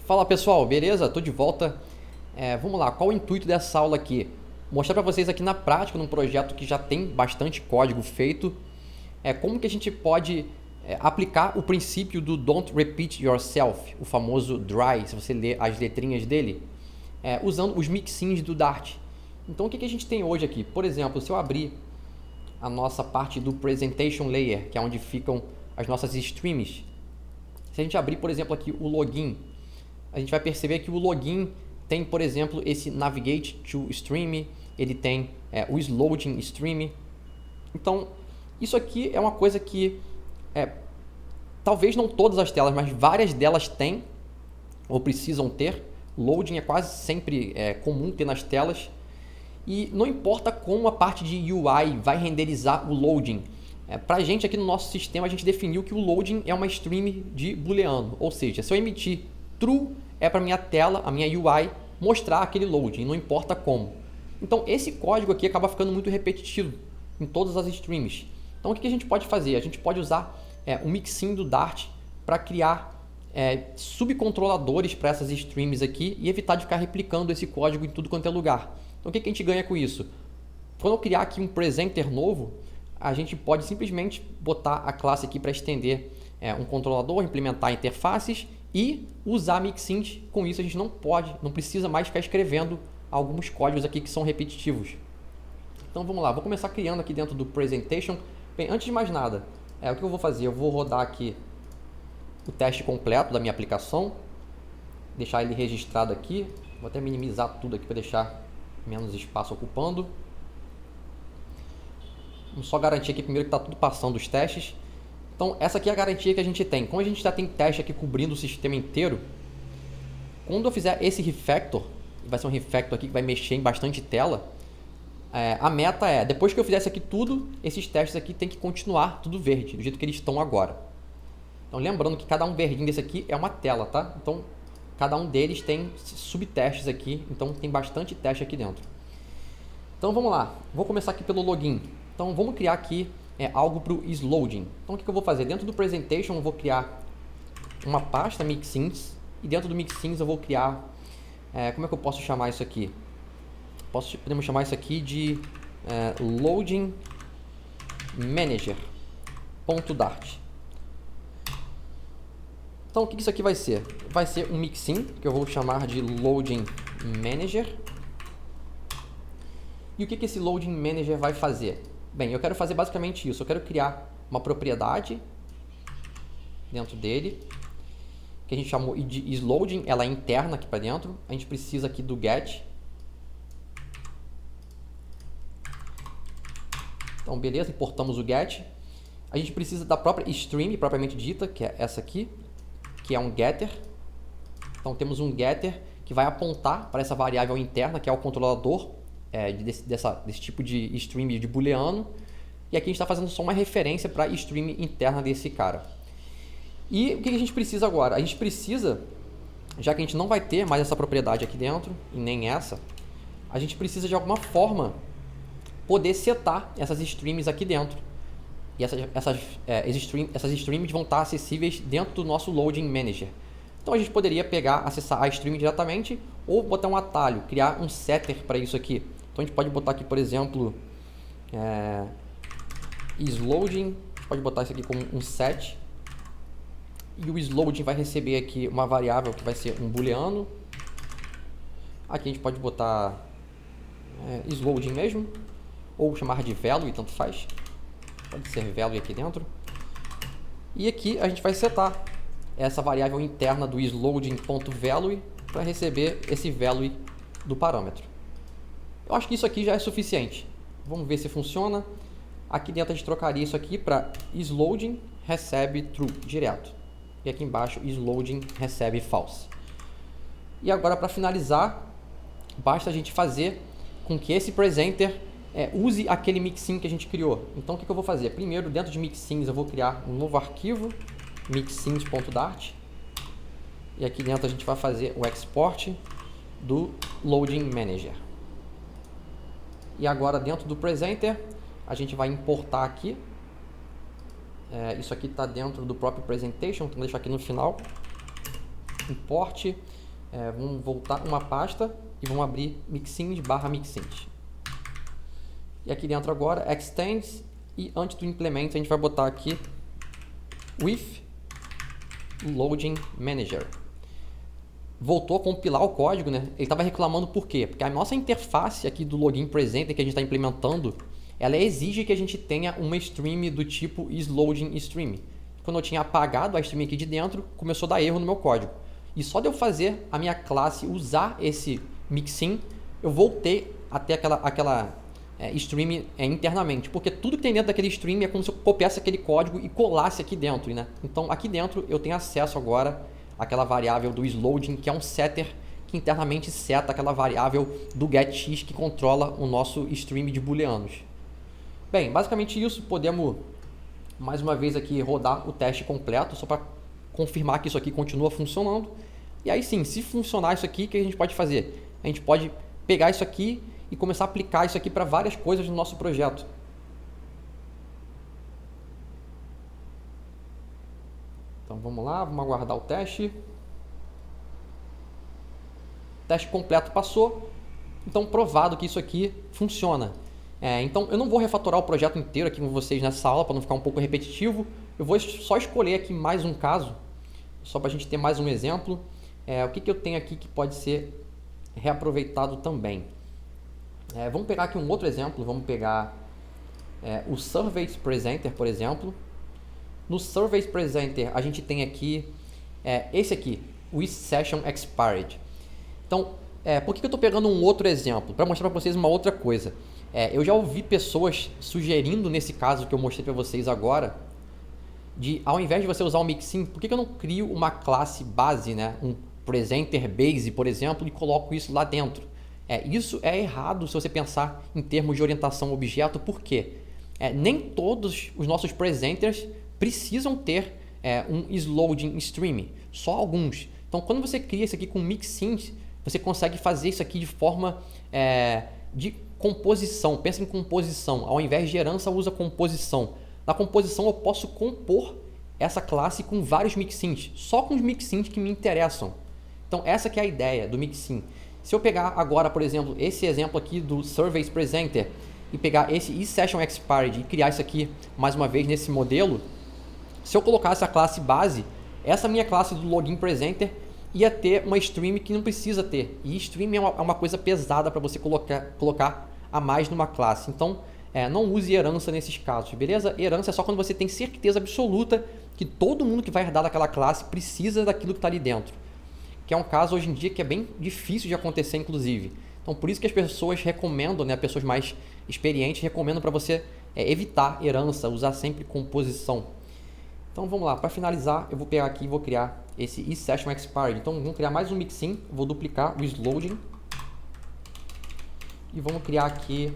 Fala pessoal, beleza? Tô de volta. Vamos lá, qual o intuito dessa aula aqui? Mostrar para vocês aqui na prática, num projeto que já tem bastante código feito, como que a gente pode aplicar o princípio do Don't Repeat Yourself, o famoso DRY, se você ler as letrinhas dele, usando os mixins do Dart. Então o que a gente tem hoje aqui? Por exemplo, se eu abrir a nossa parte do Presentation Layer, que é onde ficam as nossas streams, se a gente abrir, por exemplo, aqui o login, a gente vai perceber que o login tem, por exemplo, esse Navigate to Stream, ele tem o Loading Stream. Então, isso aqui é uma coisa que talvez não todas as telas, mas várias delas têm ou precisam ter. Loading é quase sempre comum ter nas telas. E não importa como a parte de UI vai renderizar o loading. Para a gente aqui no nosso sistema, a gente definiu que o loading é uma stream de booleano. Ou seja, se eu emitir true, é para minha tela, a minha UI, mostrar aquele loading, não importa como. Então esse código aqui acaba ficando muito repetitivo em todas as streams. Então o que a gente pode fazer? A gente pode usar o mixin do Dart para criar subcontroladores para essas streams aqui e evitar de ficar replicando esse código em tudo quanto é lugar. Então o que a gente ganha com isso? Quando eu criar aqui um presenter novo, a gente pode simplesmente botar a classe aqui para estender um controlador, implementar interfaces e usar mixins. Com isso a gente não precisa mais ficar escrevendo alguns códigos aqui que são repetitivos. Então vamos lá, vou começar criando aqui dentro do Presentation. Bem, antes de mais nada, o que eu vou fazer? Eu vou rodar aqui o teste completo da minha aplicação, deixar ele registrado aqui. Vou até minimizar tudo aqui para deixar menos espaço ocupando. Vamos só garantir aqui primeiro que está tudo passando os testes. Então essa aqui é a garantia que a gente tem. Como a gente já tem teste aqui cobrindo o sistema inteiro, quando eu fizer esse refactor, vai ser um refactor aqui que vai mexer em bastante tela, a meta é, depois que eu fizer isso aqui tudo, esses testes aqui tem que continuar tudo verde, do jeito que eles estão agora. Então lembrando que cada um verdinho desse aqui é uma tela, tá? Então cada um deles tem subtestes aqui, então tem bastante teste aqui dentro. Então vamos lá, vou começar aqui pelo login. Então vamos criar aqui algo para o isLoading. Então o que eu vou fazer? Dentro do Presentation eu vou criar uma pasta mixins e dentro do mixins eu vou criar, como é que eu posso chamar isso aqui? Podemos chamar isso aqui de Loading Manager.dart. Então o que isso aqui vai ser? Vai ser um mixin que eu vou chamar de Loading Manager. E o que esse Loading Manager vai fazer? Bem, eu quero fazer basicamente isso. Eu quero criar uma propriedade dentro dele, que a gente chamou de isLoading, ela é interna aqui para dentro. A gente precisa aqui do get. Então, beleza, importamos o get. A gente precisa da própria stream, propriamente dita, que é essa aqui, que é um getter. Então, temos um getter que vai apontar para essa variável interna, que é o controlador desse tipo de stream de booleano. E aqui a gente está fazendo só uma referência para a stream interna desse cara. E o que a gente precisa agora? A gente precisa, já que a gente não vai ter mais essa propriedade aqui dentro, e nem essa, a gente precisa de alguma forma poder setar essas streams aqui dentro. E essas streams vão estar acessíveis dentro do nosso Loading Manager. Então a gente poderia acessar a stream diretamente ou botar um atalho, criar um setter para isso aqui. Então a gente pode botar aqui, por exemplo, isLoading, pode botar isso aqui como um set. E o isLoading vai receber aqui uma variável que vai ser um booleano. Aqui a gente pode botar isLoading mesmo, ou chamar de value, tanto faz. Pode ser value aqui dentro. E aqui a gente vai setar essa variável interna do isLoading.value para receber esse value do parâmetro. Eu acho que isso aqui já é suficiente. Vamos ver se funciona. Aqui dentro a gente trocaria isso aqui para isLoading recebe true direto. E aqui embaixo isLoading recebe false. E agora, para finalizar, basta a gente fazer com que esse presenter use aquele mixin que a gente criou. Então o que eu vou fazer? Primeiro, dentro de mixins eu vou criar um novo arquivo, mixins.dart. E aqui dentro a gente vai fazer o export do Loading Manager. E agora dentro do presenter a gente vai importar aqui. Isso aqui está dentro do próprio Presentation, então vou deixar aqui no final. import, vamos voltar uma pasta e vamos abrir mixins/mixins. E aqui dentro agora, extends, e antes do implement a gente vai botar aqui with loading manager. Voltou a compilar o código, né? Ele estava reclamando por quê? Porque a nossa interface aqui do login presenter que a gente está implementando, ela exige que a gente tenha uma stream do tipo isLoadingStream. Quando eu tinha apagado a stream aqui de dentro, começou a dar erro no meu código. E só de eu fazer a minha classe usar esse mixin, eu voltei até aquela stream internamente. Porque tudo que tem dentro daquele stream é como se eu copiasse aquele código e colasse aqui dentro, né? Então aqui dentro eu tenho acesso agora àquela variável do isLoading, que é um setter que internamente seta aquela variável do getX que controla o nosso stream de booleanos. Bem, basicamente isso. Podemos mais uma vez aqui rodar o teste completo, só para confirmar que isso aqui continua funcionando. E aí sim, se funcionar isso aqui, o que a gente pode fazer? A gente pode pegar isso aqui e começar a aplicar isso aqui para várias coisas no nosso projeto. Então vamos lá, vamos aguardar o teste. Teste completo passou. Então provado que isso aqui funciona. Então eu não vou refatorar o projeto inteiro aqui com vocês nessa aula para não ficar um pouco repetitivo. Eu vou só escolher aqui mais um caso, só para a gente ter mais um exemplo. O que eu tenho aqui que pode ser reaproveitado também? Vamos pegar aqui um outro exemplo. Vamos pegar o Surveys Presenter, por exemplo. No Surveys Presenter a gente tem aqui esse aqui, o isSessionExpired. Então, por que eu estou pegando um outro exemplo? Para mostrar para vocês uma outra coisa. Eu já ouvi pessoas sugerindo, nesse caso que eu mostrei para vocês agora, ao invés de você usar o mixin, por que eu não crio uma classe base, né? Um presenter base, por exemplo, e coloco isso lá dentro? Isso é errado se você pensar em termos de orientação objeto, porque nem todos os nossos presenters precisam ter um isLoadingStream, só alguns. Então, quando você cria isso aqui com mixins, você consegue fazer isso aqui de forma de composição. Pensa em composição. Ao invés de herança, usa composição. Na composição, eu posso compor essa classe com vários mixins, só com os mixins que me interessam. Então, essa que é a ideia do mixin. Se eu pegar agora, por exemplo, esse exemplo aqui do Surveys Presenter e pegar esse isSessionExpired e criar isso aqui mais uma vez nesse modelo, se eu colocar essa classe base, essa minha classe do Login Presenter ia ter uma stream que não precisa ter. E stream é uma coisa pesada para você colocar a mais numa classe. Então, não use herança nesses casos, beleza? Herança é só quando você tem certeza absoluta que todo mundo que vai herdar daquela classe precisa daquilo que está ali dentro. Que é um caso hoje em dia que é bem difícil de acontecer, inclusive. Então, por isso que as pessoas recomendam, né, pessoas mais experientes recomendam para você evitar herança, usar sempre composição. Então, vamos lá. Para finalizar, eu vou pegar aqui e vou criar esse isSessionExpired. Então, vamos criar mais um mixin. Vou duplicar o isLoading. E vamos criar aqui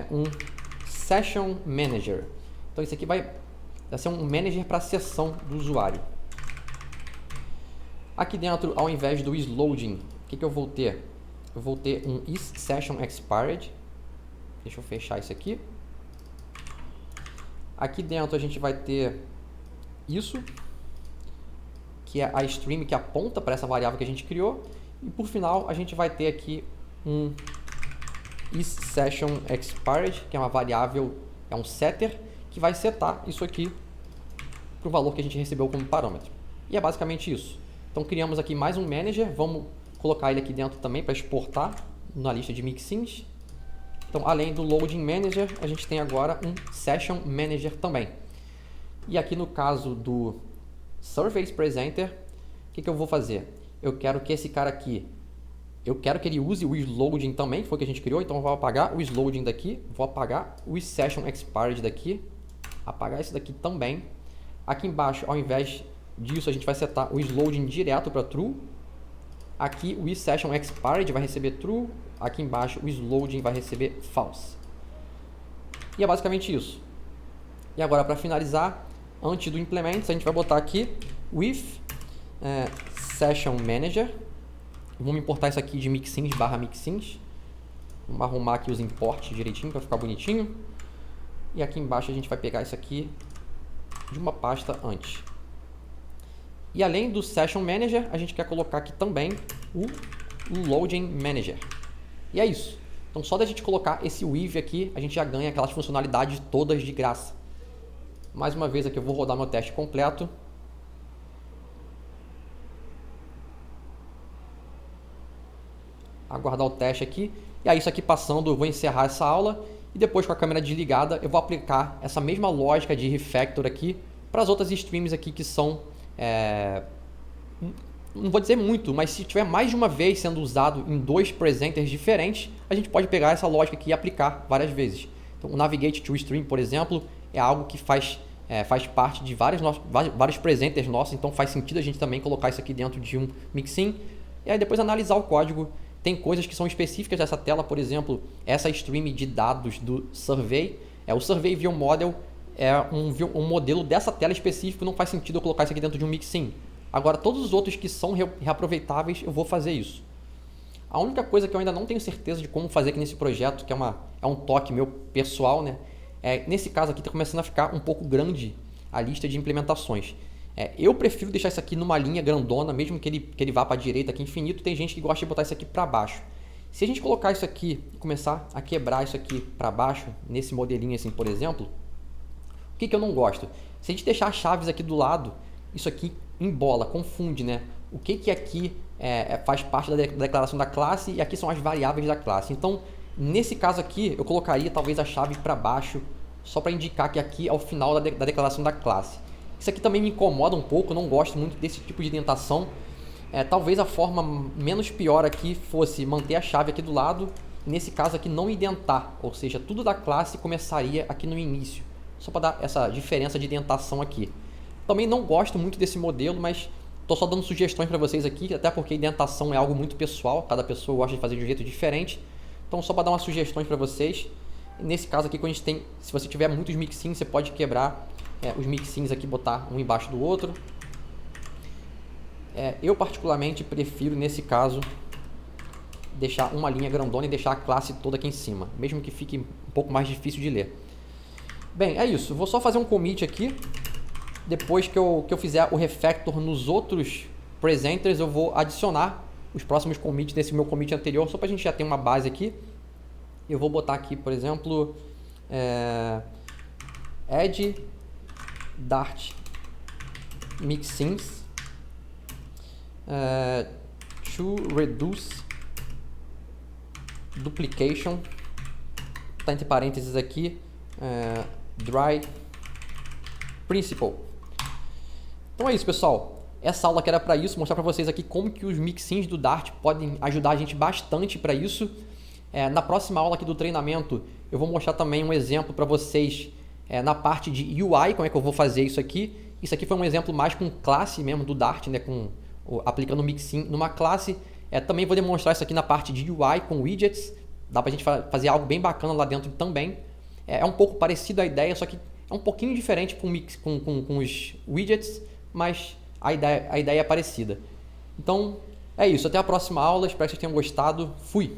um Session Manager. Então, isso aqui vai ser um manager para a sessão do usuário. Aqui dentro, ao invés do isLoading, o que eu vou ter? Eu vou ter um isSessionExpired. Deixa eu fechar isso aqui. Aqui dentro a gente vai ter isso, que é a stream que aponta para essa variável que a gente criou. E por final, a gente vai ter aqui um isSessionExpired, que é uma variável, é um setter, que vai setar isso aqui para o valor que a gente recebeu como parâmetro. E é basicamente isso. Então, criamos aqui mais um manager. Vamos colocar ele aqui dentro também para exportar na lista de mixins. Então, além do Loading Manager, a gente tem agora um Session Manager também. E aqui no caso do Surveys Presenter, o que eu vou fazer? Eu quero que esse cara aqui, eu quero que ele use o isLoading também, que foi o que a gente criou. Então, eu vou apagar o isLoading daqui, vou apagar o isSessionExpired daqui, apagar esse daqui também. Aqui embaixo, ao invés disso, a gente vai setar o isLoading direto para True. Aqui o isSessionExpired vai receber True. Aqui embaixo o isLoading vai receber False. E é basicamente isso. E agora, para finalizar, antes do implement, a gente vai botar aqui with Session Manager. Vamos importar isso aqui de mixins/mixins. Vamos arrumar aqui os imports direitinho para ficar bonitinho. E aqui embaixo a gente vai pegar isso aqui de uma pasta antes. E além do Session Manager, a gente quer colocar aqui também o Loading Manager. E é isso. Então, só da gente colocar esse Weave aqui, a gente já ganha aquelas funcionalidades todas de graça. Mais uma vez aqui eu vou rodar meu teste completo. Aguardar o teste aqui. E aí isso aqui passando, eu vou encerrar essa aula. E depois com a câmera desligada, eu vou aplicar essa mesma lógica de refactor aqui para as outras streams aqui que são... não vou dizer muito, mas se tiver mais de uma vez sendo usado em 2 presenters diferentes, a gente pode pegar essa lógica aqui e aplicar várias vezes. Então o Navigate to Stream, por exemplo, é algo que faz parte de vários presenters nossos, então faz sentido a gente também colocar isso aqui dentro de um mixin. E aí depois analisar o código. Tem coisas que são específicas dessa tela, por exemplo, essa stream de dados do Survey. O Survey View Model é um modelo dessa tela específica, não faz sentido eu colocar isso aqui dentro de um mixin. Agora, todos os outros que são reaproveitáveis, eu vou fazer isso. A única coisa que eu ainda não tenho certeza de como fazer aqui nesse projeto, que é um toque meu pessoal, né? Nesse caso aqui está começando a ficar um pouco grande a lista de implementações. Eu prefiro deixar isso aqui numa linha grandona, mesmo que ele vá para a direita aqui infinito. Tem gente que gosta de botar isso aqui para baixo. Se a gente colocar isso aqui e começar a quebrar isso aqui para baixo, nesse modelinho assim, por exemplo, o que eu não gosto? Se a gente deixar as chaves aqui do lado, isso aqui embola, confunde, né? O que aqui faz parte da declaração da classe e aqui são as variáveis da classe. Então, nesse caso aqui, eu colocaria talvez a chave para baixo, só para indicar que aqui é o final da declaração da classe. Isso aqui também me incomoda um pouco, eu não gosto muito desse tipo de indentação. Talvez a forma menos pior aqui fosse manter a chave aqui do lado, nesse caso aqui não indentar, ou seja, tudo da classe começaria aqui no início, só para dar essa diferença de indentação aqui. Também não gosto muito desse modelo, mas estou só dando sugestões para vocês aqui, até porque indentação é algo muito pessoal, cada pessoa gosta de fazer de um jeito diferente. Então só para dar umas sugestões para vocês. Nesse caso aqui, quando a gente tem, se você tiver muitos mixins, você pode quebrar os mixins aqui, botar um embaixo do outro. Eu particularmente prefiro, nesse caso, deixar uma linha grandona e deixar a classe toda aqui em cima, mesmo que fique um pouco mais difícil de ler. Bem, é isso. Vou só fazer um commit aqui. Depois que eu fizer o refactor nos outros presenters, eu vou adicionar os próximos commits nesse meu commit anterior, só para a gente já ter uma base aqui. Eu vou botar aqui, por exemplo, add dart mixins to reduce duplication, está entre parênteses aqui, dry principle. Então é isso, pessoal. Essa aula que era para isso, mostrar para vocês aqui como que os mixins do Dart podem ajudar a gente bastante para isso. Na próxima aula aqui do treinamento, eu vou mostrar também um exemplo para vocês na parte de UI, como é que eu vou fazer isso aqui. Isso aqui foi um exemplo mais com classe mesmo do Dart, né, aplicando o mixin numa classe. Também vou demonstrar isso aqui na parte de UI com widgets. Dá para a gente fazer algo bem bacana lá dentro também. É um pouco parecido a ideia, só que é um pouquinho diferente com os widgets, mas a ideia é parecida. Então, é isso. Até a próxima aula. Espero que vocês tenham gostado. Fui!